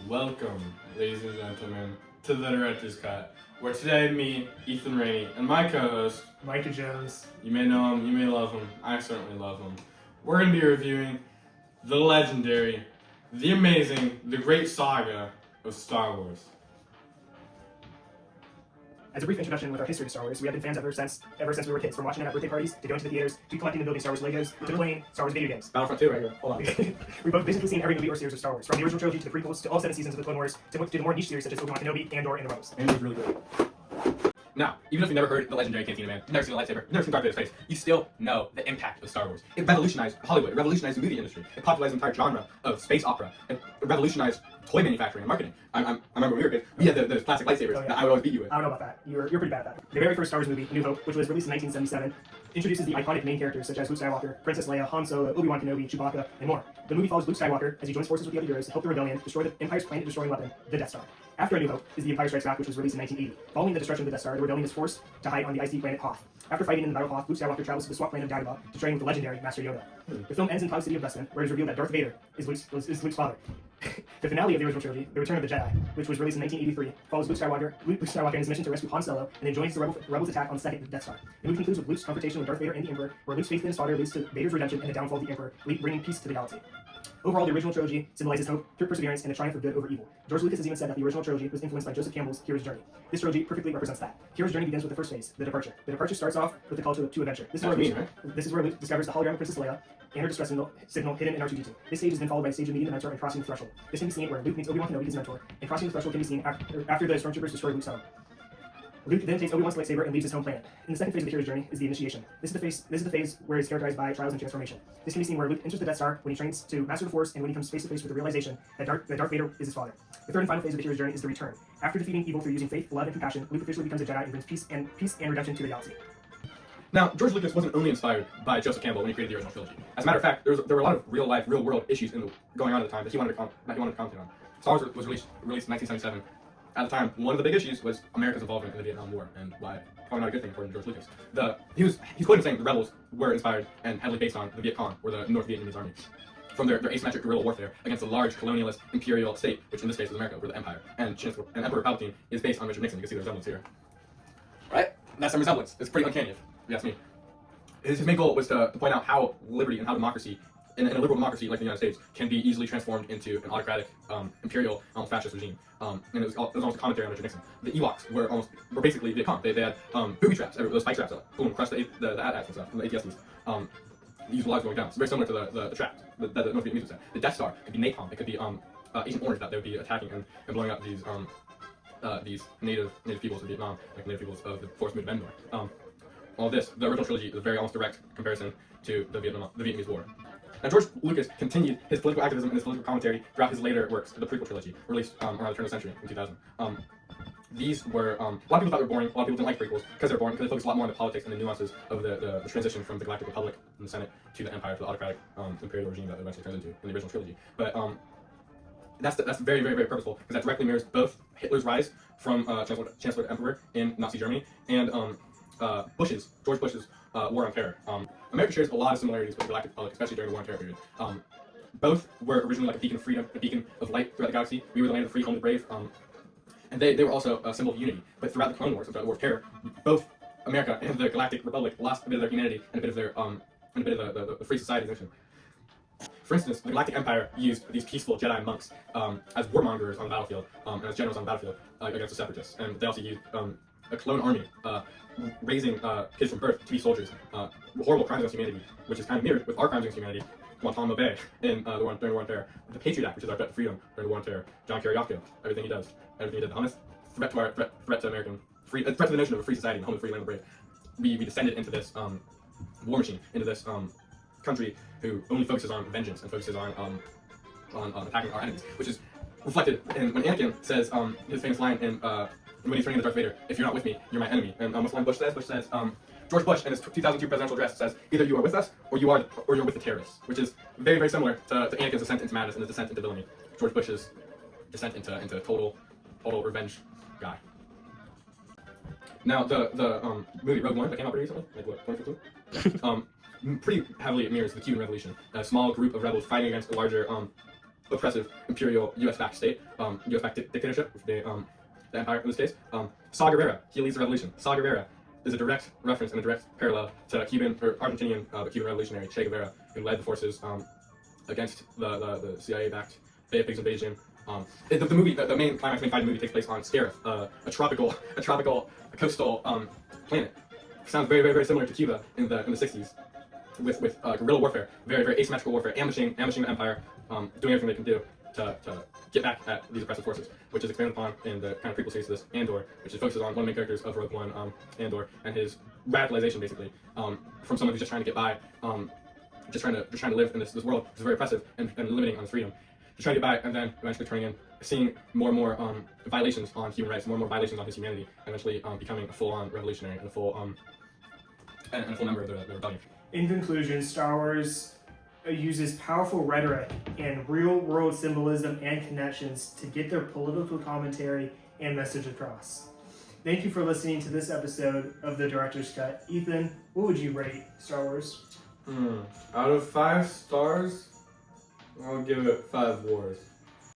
Welcome, ladies and gentlemen, to the Director's Cut, where today me, Ethan Rainey, and my co-host, Micah Jones. you may know him, you may love him, I certainly love him, we're going to be reviewing the legendary, the amazing, the great saga of Star Wars. As a brief introduction with our history of Star Wars, we have been fans ever since we were kids, from watching it at birthday parties, to going to the theaters, to collecting and building Star Wars Legos, to playing Star Wars video games. Battlefront 2 right here, hold on. We've both basically seen every movie or series of Star Wars, from the original trilogy to the prequels, to all 7 seasons of the Clone Wars, to the more niche series such as Obi-Wan Kenobi, Andor, and the Rebels. And it was really great. Now, even if you've never heard the legendary Cantina Man, you've never seen a lightsaber, you've never seen Darth Vader's face, you still know the impact of Star Wars. It revolutionized Hollywood, it revolutionized the movie industry, it popularized the entire genre of space opera, it revolutionized toy manufacturing and marketing. I remember when we were kids, we had those plastic lightsabers that I would always beat you with. I don't know about that. You're pretty bad at that. The very first Star Wars movie, New Hope, which was released in 1977, introduces the iconic main characters such as Luke Skywalker, Princess Leia, Han Solo, Obi-Wan Kenobi, Chewbacca, and more. The movie follows Luke Skywalker as he joins forces with the other heroes to help the rebellion destroy the Empire's planet-destroying weapon, the Death Star. After A New Hope is The Empire Strikes Back, which was released in 1980. Following the destruction of the Death Star, the rebellion is forced to hide on the icy planet Hoth. After fighting in the Battle of Hoth, Luke Skywalker travels to the swamp planet of Dagobah to train with the legendary Master Yoda. The film ends in Cloud City of Bespin, where it is revealed that Darth Vader is Luke's father. The finale of the original trilogy, The Return of the Jedi, which was released in 1983, follows Luke Skywalker and his mission to rescue Han Solo, and then joins the Rebels' attack on the second Death Star. The movie concludes with Luke's confrontation with Darth Vader and the Emperor, where Luke's faith in his father leads to Vader's redemption and the downfall of the Emperor, bringing peace to the galaxy. Overall, the original trilogy symbolizes hope, perseverance, and the triumph of good over evil. George Lucas has even said that the original trilogy was influenced by Joseph Campbell's Hero's Journey. This trilogy perfectly represents that. Hero's Journey begins with the first phase, the departure. The departure starts off with the call to adventure. This is where Luke discovers the hologram of Princess Leia and her distress signal hidden in R2-D2. This stage is then followed by the stage of meeting the mentor and crossing the threshold. This can be seen where Luke meets Obi-Wan Kenobi, his mentor, and crossing the threshold can be seen after the stormtroopers destroy Luke's home. Luke then takes Obi-Wan's lightsaber and leaves his home planet. In the second phase of the hero's journey is the initiation. This is the phase where it's characterized by trials and transformation. This can be seen where Luke enters the Death Star when he trains to master the Force and when he comes face to face with the realization that Darth Vader is his father. The third and final phase of the hero's journey is the return. After defeating evil through using faith, blood, and compassion, Luke officially becomes a Jedi and brings peace and redemption to the galaxy. Now, George Lucas wasn't only inspired by Joseph Campbell when he created the original trilogy. As a matter of fact, there were a lot of real-life, real-world issues going on at the time that he wanted to comment on. Star Wars was released in 1977. At the time, one of the big issues was America's involvement in the Vietnam War, and why probably not a good thing according to George Lucas. He's quoted saying the rebels were inspired and heavily based on the Viet Cong, or the North Vietnamese army, from their asymmetric guerrilla warfare against a large colonialist imperial state, which in this case was America, or the Empire. And Emperor Palpatine is based on Richard Nixon. You can see the resemblance here. Right? That's some resemblance. It's pretty uncanny, if you ask me. His main goal was to point out how liberty and how democracy, in a liberal democracy like the United States, can be easily transformed into an autocratic, imperial, fascist regime. And it was almost a commentary on Richard Nixon. The Ewoks were basically Viet Cong. They had booby traps, those spike traps, boom, crush the AT-ATs and stuff, and the ATSTs. Use the lives going down. It's very similar to the traps that the North Vietnamese would say. The Death Star could be napalm. It could be Agent Orange that they would be attacking and blowing up these native peoples of Vietnam, like native peoples of the Forest Moon of Endor. All this, the original trilogy is a very almost direct comparison to the Vietnamese War. Now, George Lucas continued his political activism and his political commentary throughout his later works, the prequel trilogy, released around the turn of the century in 2000. These were, a lot of people thought they were boring, a lot of people didn't like prequels because they're boring, because they focus a lot more on the politics and the nuances of the transition from the Galactic Republic and the Senate to the Empire, to the autocratic imperial regime that it eventually turns into in the original trilogy. But that's very, very, very purposeful, because that directly mirrors both Hitler's rise from Chancellor to Emperor in Nazi Germany and George Bush's War on Terror. America shares a lot of similarities with the Galactic Republic, especially during the War on Terror period. Both were originally like a beacon of freedom, a beacon of light throughout the galaxy. We were the land of the free, home of the brave. And they were also a symbol of unity. But throughout the Clone Wars, throughout the War of Terror, both America and the Galactic Republic lost a bit of their humanity and a bit of their the free society mission. For instance, the Galactic Empire used these peaceful Jedi monks as warmongers on the battlefield, and as generals on the battlefield against the Separatists. And they also used a clone army, raising kids from birth to be soldiers. Horrible crimes against humanity, which is kind of mirrored with our crimes against humanity. Guantanamo Bay during the War on Terror. The Patriot Act, which is our threat to freedom during the War on Terror. John Kiriakou, everything he did, the honest threat to American threat to the notion of a free society and the home of the free, land of the brave. We descended into this war machine, into this country who only focuses on vengeance and focuses on attacking our enemies, which is reflected in when Anakin says his famous line in when he's turning into Darth Vader, "If you're not with me, you're my enemy." And what's the line Bush says? Bush says, George Bush in his 2002 presidential address says, "Either you are with us, or you're with the terrorists," which is very, very similar to Anakin's descent into madness and his descent into villainy. George Bush's descent into total revenge guy. Now, the movie Rogue One that came out pretty recently, like what, 2015? Pretty heavily mirrors the Cuban Revolution. A small group of rebels fighting against a larger oppressive imperial U.S.-backed state, U.S.-backed dictatorship, the empire in this case. Saw Gerrera, he leads the revolution. Saw Gerrera is a direct reference and a direct parallel to Cuban or Argentinian Cuban revolutionary Che Guevara, who led the forces against the CIA-backed Bay of Pigs invasion. The movie, the main climax, main fight of the movie takes place on Scarif, a tropical coastal planet. Sounds very, very, very similar to Cuba in the 60s, with guerrilla warfare, very, very asymmetrical warfare, ambushing the empire, doing everything they can do to get back at these oppressive forces, which is expanded upon in the kind of prequel series to this, Andor, which focuses on one of the main characters of Rogue One, Andor, and his radicalization basically from someone who's just trying to get by, just trying to live in this world, which is very oppressive and limiting on his freedom. Just trying to get by, and then eventually turning in, seeing more and more violations on human rights, more and more violations on his humanity, and eventually becoming a full-on revolutionary and a full member of the rebellion. In conclusion, Star Wars uses powerful rhetoric and real-world symbolism and connections to get their political commentary and message across. Thank you for listening to this episode of The Director's Cut. Ethan, what would you rate Star Wars? Out of 5 stars, I'll give it 5 wars.